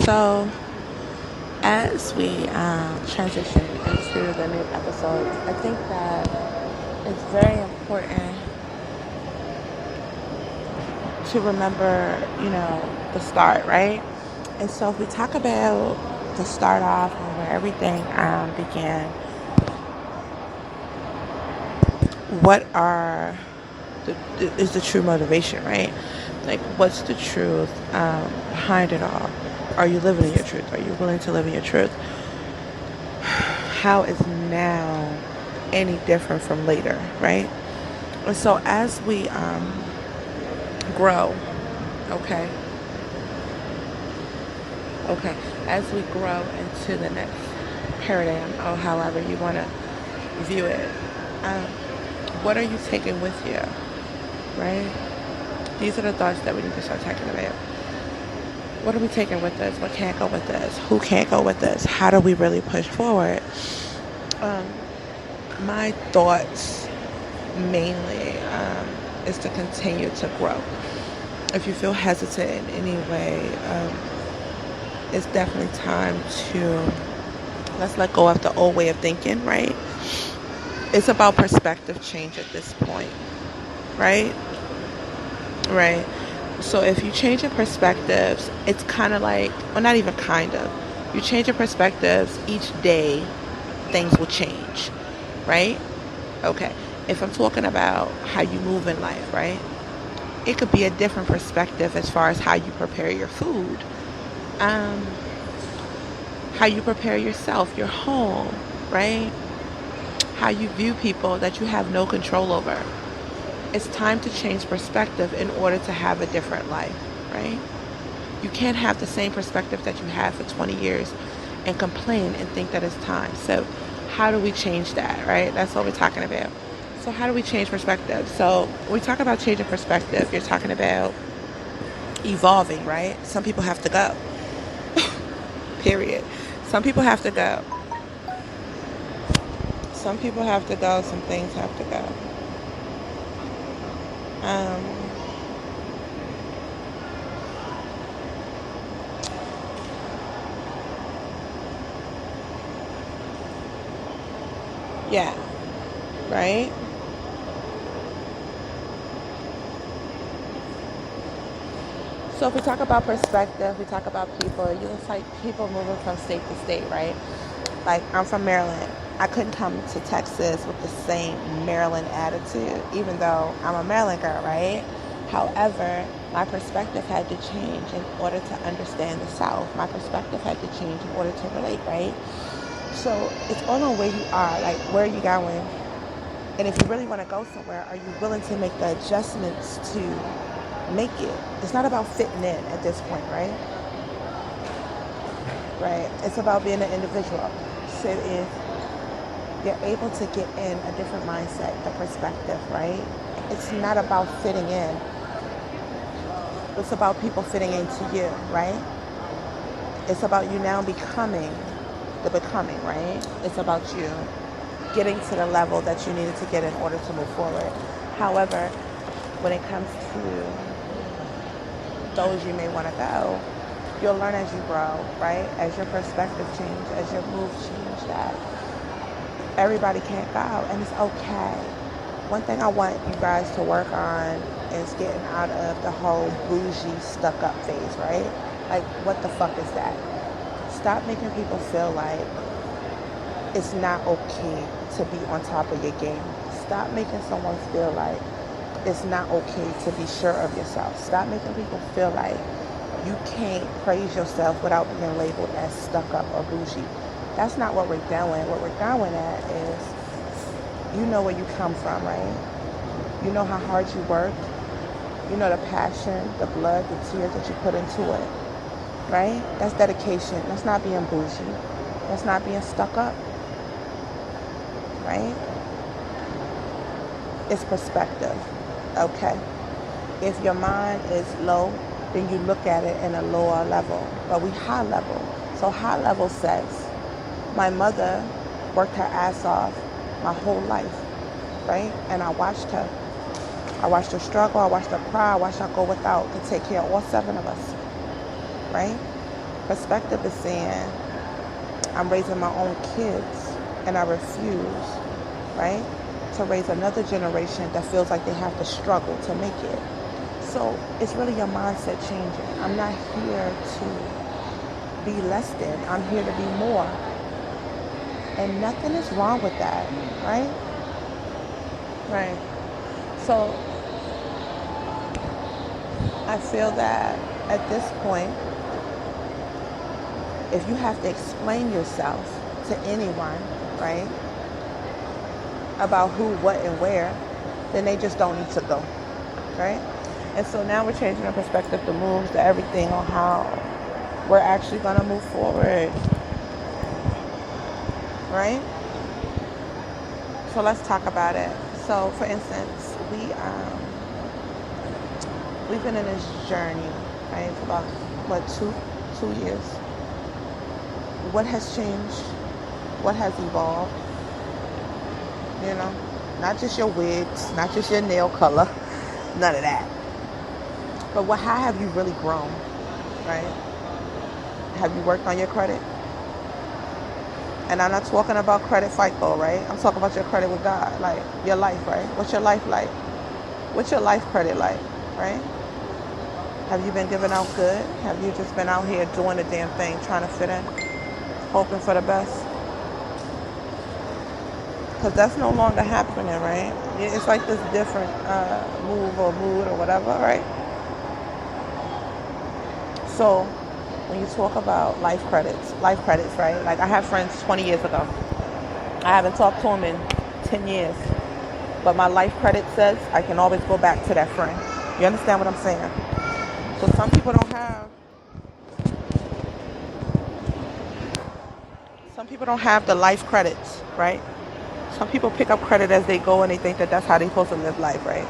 So, as we transition into the new episode, I think that it's very important to remember, the start, right? And so, if we talk about the start off and where everything began, what is the true motivation, right? Like, what's the truth behind it all? Are you living in your truth? Are you willing to live in your truth? How is now any different from later, right? And so as we grow, okay, as we grow into the next paradigm, or however you want to view it, um, what are you taking with you, right? These are the thoughts that we need to start talking about. What are we taking with us? What can't go with us? Who can't go with us? How do we really push forward? Um, my thoughts mainly is to continue to grow. If you feel hesitant in any way, it's definitely time to let's let go of the old way of thinking, right? It's about perspective change at this point, right? Right. So if you change your perspectives, it's kind of like, well, not even kind of. You change your perspectives each day, things will change, right? Okay. If I'm talking about how you move in life, right? It could be a different perspective as far as how you prepare your food, um, how you prepare yourself, your home, right? How you view people that you have no control over. It's time to change perspective in order to have a different life, right? You can't have the same perspective that you had for 20 years and complain and think that it's time. So how do we change that, right? That's what we're talking about. So how do we change perspective? So when we talk about changing perspective, you're talking about evolving, right? Some people have to go, period. Some people have to go. Some people have to go. Some things have to go. Um, yeah, right? So if we talk about perspective, we talk about people, it's like people moving from state to state, right? Like, I'm from Maryland. I couldn't come to Texas with the same Maryland attitude, even though I'm a Maryland girl, right? However, my perspective had to change in order to understand the South. My perspective had to change in order to relate, right? So it's all on where you are, like, where are you going? And if you really want to go somewhere, are you willing to make the adjustments to make it? It's not about fitting in at this point, right? Right. It's about being an individual. So if you're able to get in a different mindset, the perspective, right? It's not about fitting in. It's about people fitting into you, right? It's about you now becoming the becoming, right? It's about you getting to the level that you needed to get in order to move forward. However, when it comes to those you may want to go, you'll learn as you grow, right? As your perspective change, as your moves change, that everybody can't go, and it's okay. One thing I want you guys to work on is getting out of the whole bougie, stuck-up phase, right? Like, what the fuck is that? Stop making people feel like it's not okay to be on top of your game. Stop making someone feel like it's not okay to be sure of yourself. Stop making people feel like you can't praise yourself without being labeled as stuck up or bougie. That's not what we're doing. What we're going at is, you know where you come from, right? You know how hard you work. You know the passion, the blood, the tears that you put into it, right? That's dedication. That's not being bougie. That's not being stuck up, right? It's perspective, okay? If your mind is low, then you look at it in a lower level. But we high level. So high level says, my mother worked her ass off my whole life, right? And I watched her. I watched her struggle. I watched her cry. I watched her go without to take care of all 7 of us, right? Perspective is saying, I'm raising my own kids and I refuse, right, to raise another generation that feels like they have to struggle to make it. So it's really your mindset changing. I'm not here to be less than. I'm here to be more. And nothing is wrong with that, right? Right. So I feel that at this point, if you have to explain yourself to anyone, right, about who, what, and where, then they just don't need to go, right? And so now we're changing our perspective, the moves, the everything on how we're actually going to move forward, right? So let's talk about it. So, for instance, we've been in this journey, right, for about, two years. What has changed? What has evolved? You know, not just your wigs, not just your nail color, none of that. But how have you really grown, right? Have you worked on your credit? And I'm not talking about credit FICO, right? I'm talking about your credit with God, like your life, right? What's your life like? What's your life credit like, right? Have you been giving out good? Have you just been out here doing the damn thing, trying to fit in, hoping for the best? Because that's no longer happening, right? It's like this different move or mood or whatever, right? So when you talk about life credits, right? Like I have friends 20 years ago. I haven't talked to them in 10 years. But my life credit says I can always go back to that friend. You understand what I'm saying? So some people don't have the life credits, right? Some people pick up credit as they go and they think that that's how they're supposed to live life, right?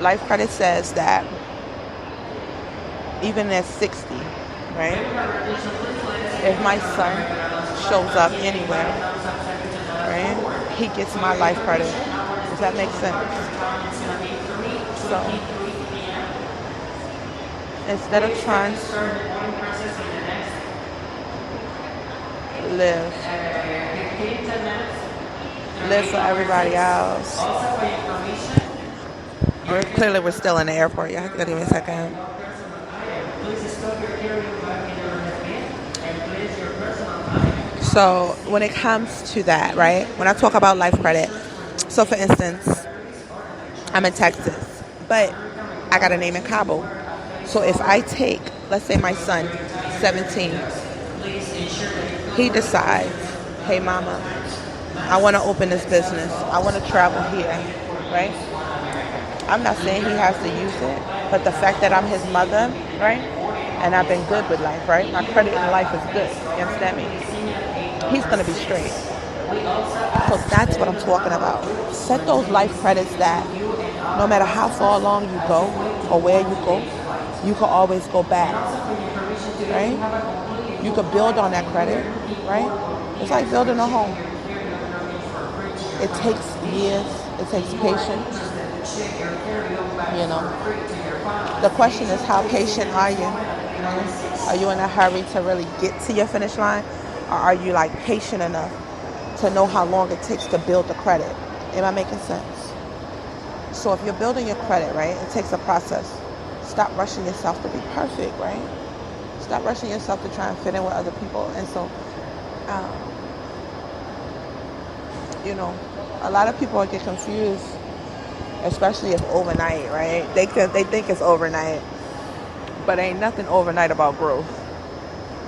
Life credit says that even at 60, right? If my son shows up anywhere, right, he gets my life credit. Does that make sense? So instead of trying to live for everybody else. Clearly we're still in the airport. You have to give me a second. So when it comes to that, right, when I talk about life credit, so for instance, I'm in Texas, but I got a name in Cabo. So if I take, let's say my son, 17, he decides, hey mama, I want to open this business. I want to travel here, right? I'm not saying he has to use it, but the fact that I'm his mother, right, and I've been good with life, right? My credit in life is good. You understand me? He's going to be straight. So that's what I'm talking about. Set those life credits that no matter how far along you go or where you go, you can always go back, right? You can build on that credit, right? It's like building a home. It takes years. It takes patience. You know. The question is, how patient are you? Are you in a hurry to really get to your finish line? Or are you like patient enough to know how long it takes to build the credit? Am I making sense? So if you're building your credit, right, it takes a process. Stop rushing yourself to be perfect, right? Stop rushing yourself to try and fit in with other people. And so, you know, a lot of people get confused, especially if overnight, right? They think it's overnight, but ain't nothing overnight about growth,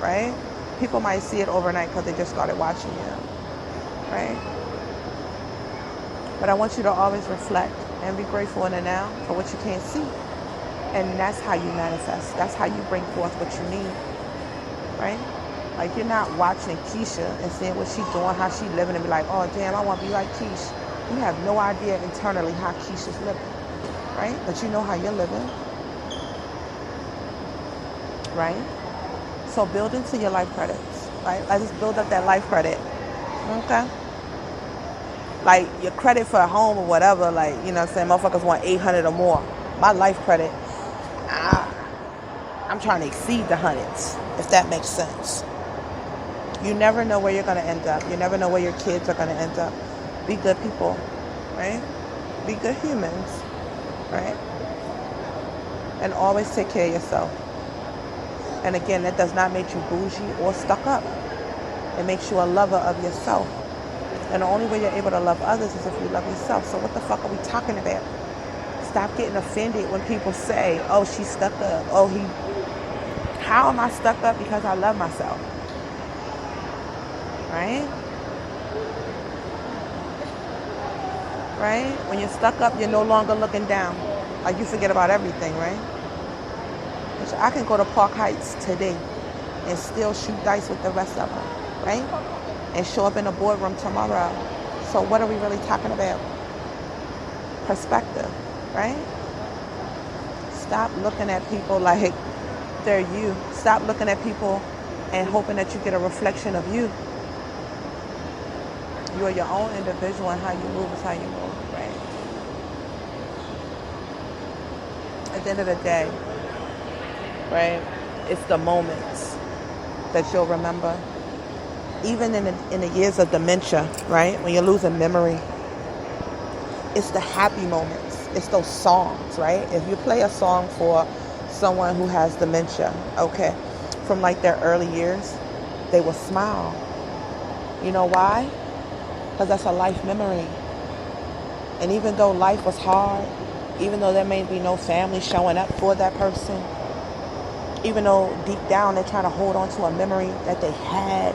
right? People might see it overnight because they just started watching you, right? But I want you to always reflect and be grateful in the now for what you can't see. And that's how you manifest. That's how you bring forth what you need, right? Like you're not watching Keisha and seeing what she's doing, how she's living, and be like, oh, damn, I want to be like Keisha. You have no idea internally how Keisha's living, right? But you know how you're living, right? So build into your life credits, right? Like just build up that life credit, okay? Like your credit for a home or whatever, like, you know what I'm saying, motherfuckers want 800 or more. My life credit, I'm trying to exceed the hundreds, if that makes sense. You never know where you're going to end up. You never know where your kids are going to end up. Be good people, right? Be good humans, right? And always take care of yourself. And again, that does not make you bougie or stuck up. It makes you a lover of yourself. And the only way you're able to love others is if you love yourself. So what the fuck are we talking about? Stop getting offended when people say, oh, she's stuck up. Oh, how am I stuck up? Because I love myself. Right? Right? When you're stuck up, you're no longer looking down. Like you forget about everything, right? Which I can go to Park Heights today and still shoot dice with the rest of them, right? And show up in a boardroom tomorrow. So what are we really talking about? Perspective, right? Stop looking at people like they're you. Stop looking at people and hoping that you get a reflection of you. You are your own individual, and how you move is how you move, right? At the end of the day, right, it's the moments that you'll remember. Even in the years of dementia, right, when you're losing memory, it's the happy moments. It's those songs, right? If you play a song for someone who has dementia, okay, from like their early years, they will smile. You know why? Because that's a life memory. And even though life was hard, even though there may be no family showing up for that person, even though deep down they're trying to hold on to a memory that they had,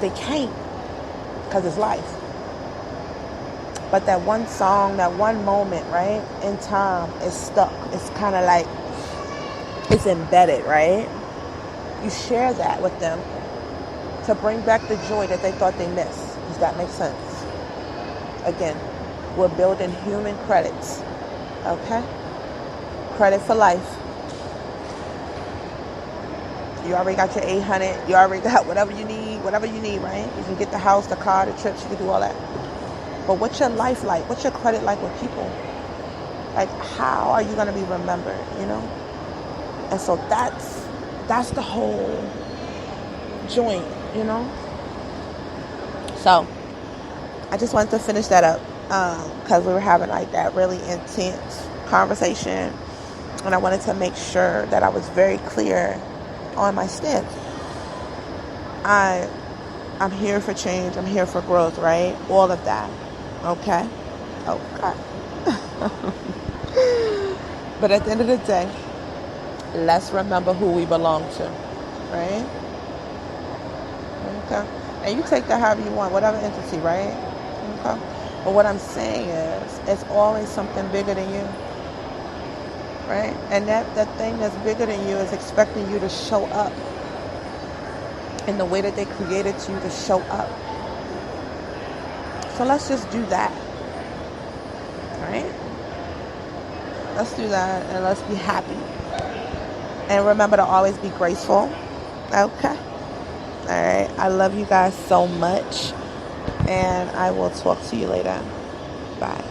they can't, because it's life. But that one song, that one moment, right, in time is stuck. It's kind of like, it's embedded, right? You share that with them to bring back the joy that they thought they missed. Does that make sense? Again, we're building human credits, okay? Credit for life. You already got your 800. You already got whatever you need, right? You can get the house, the car, the trips. You can do all that. But what's your life like? What's your credit like with people? Like, how are you going to be remembered, you know? And so that's the whole joint, you know? So I just wanted to finish that up because we were having like that really intense conversation. And I wanted to make sure that I was very clear on my stance. I'm here for change. I'm here for growth, right? All of that. Okay? Okay. But at the end of the day, let's remember who we belong to, right? Okay. And you take that however you want, whatever entity, right? Okay. But what I'm saying is, it's always something bigger than you, right? And that thing that's bigger than you is expecting you to show up in the way that they created you to show up. So let's just do that, right? Let's do that, and let's be happy. And remember to always be graceful. Okay? All right. I love you guys so much, and I will talk to you later. Bye.